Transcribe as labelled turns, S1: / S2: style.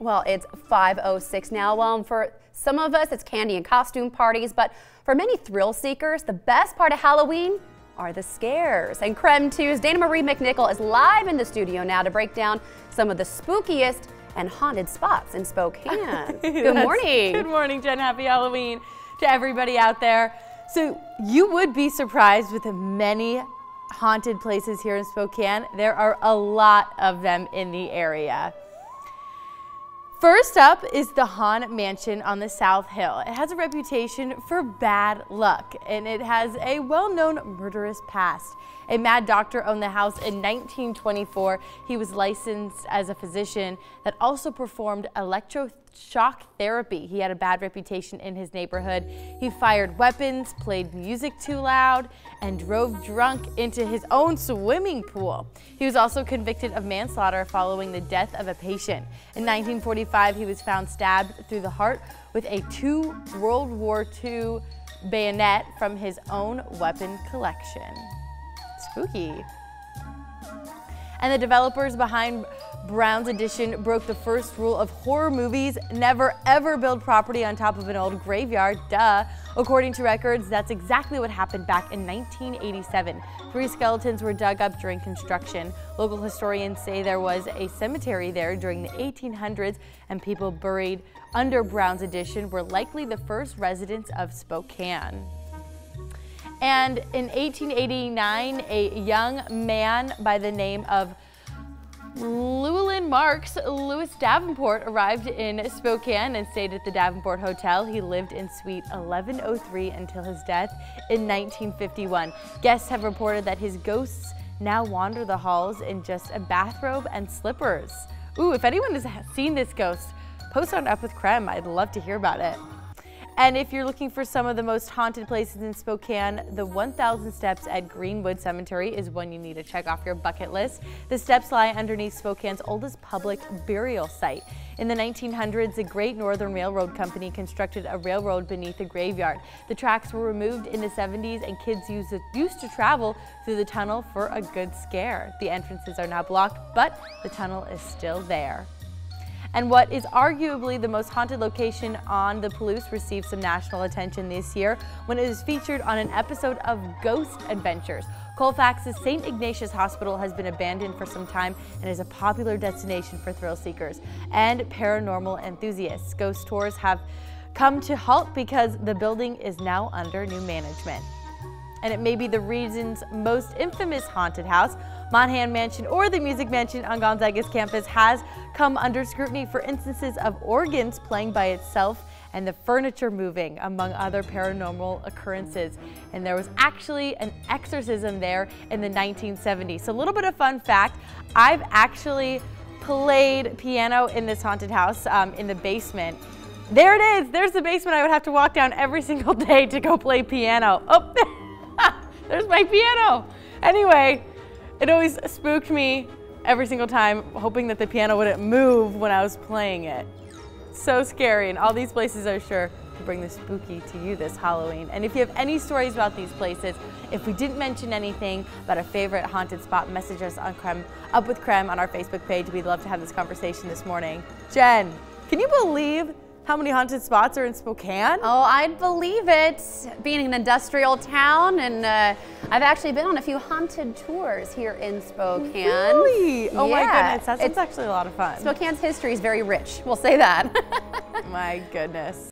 S1: Well, it's 5:06 now. Well, for some of us, it's candy and costume parties, but for many thrill seekers, the best part of Halloween are the scares. And Creme 2's Dana Marie McNichol is live in the studio now to break down some of the spookiest and haunted spots in Spokane. Good morning.
S2: Good morning, Jen. Happy Halloween to everybody out there. So you would be surprised with the many haunted places here in Spokane. There are a lot of them in the area. First up is the Monahan Mansion on the South Hill. It has a reputation for bad luck, and it has a well-known murderous past. A mad doctor owned the house in 1924. He was licensed as a physician that also performed electroshock therapy. He had a bad reputation in his neighborhood. He fired weapons, played music too loud, and drove drunk into his own swimming pool. He was also convicted of manslaughter following the death of a patient. In 1945, he was found stabbed through the heart with a World War II bayonet from his own weapon collection. Spooky. And the developers behind Brown's Addition broke the first rule of horror movies: never ever build property on top of an old graveyard. Duh. According to records, that's exactly what happened back in 1987. 3 skeletons were dug up during construction. Local historians say there was a cemetery there during the 1800s, and people buried under Brown's Addition were likely the first residents of Spokane. And in 1889, a young man by the name of Louis Davenport arrived in Spokane and stayed at the Davenport Hotel. He lived in suite 1103 until his death in 1951. Guests have reported that his ghosts now wander the halls in just a bathrobe and slippers. Ooh, if anyone has seen this ghost, post on Up with Creme. I'd love to hear about it. And if you're looking for some of the most haunted places in Spokane, the 1,000 steps at Greenwood Cemetery is one you need to check off your bucket list. The steps lie underneath Spokane's oldest public burial site. In the 1900s, the Great Northern Railroad Company constructed a railroad beneath the graveyard. The tracks were removed in the 70s, and kids used to travel through the tunnel for a good scare. The entrances are now blocked, but the tunnel is still there. And what is arguably the most haunted location on the Palouse received some national attention this year when it was featured on an episode of Ghost Adventures. Colfax's St. Ignatius Hospital has been abandoned for some time and is a popular destination for thrill seekers and paranormal enthusiasts. Ghost tours have come to halt because the building is now under new management. And it may be the region's most infamous haunted house. Monahan Mansion, or the Music Mansion on Gonzaga's campus, has come under scrutiny for instances of organs playing by itself and the furniture moving, among other paranormal occurrences. And there was actually an exorcism there in the 1970s. So a little bit of fun fact, I've actually played piano in this haunted house in the basement. There it is, there's the basement I would have to walk down every single day to go play piano. Oh, there's my piano. Anyway, it always spooked me every single time, hoping that the piano wouldn't move when I was playing it. So scary, and all these places are sure to bring the spooky to you this Halloween. And if you have any stories about these places, if we didn't mention anything about a favorite haunted spot, message us on Up with Creme on our Facebook page. We'd love to have this conversation this morning. Jen, can you believe how many haunted spots are in Spokane?
S1: Oh, I'd believe it. Being an industrial town, and I've actually been on a few haunted tours here in Spokane.
S2: Really? Oh
S1: yeah.
S2: My goodness, that sounds actually a lot of fun.
S1: Spokane's history is very rich, we'll say that.
S2: My goodness.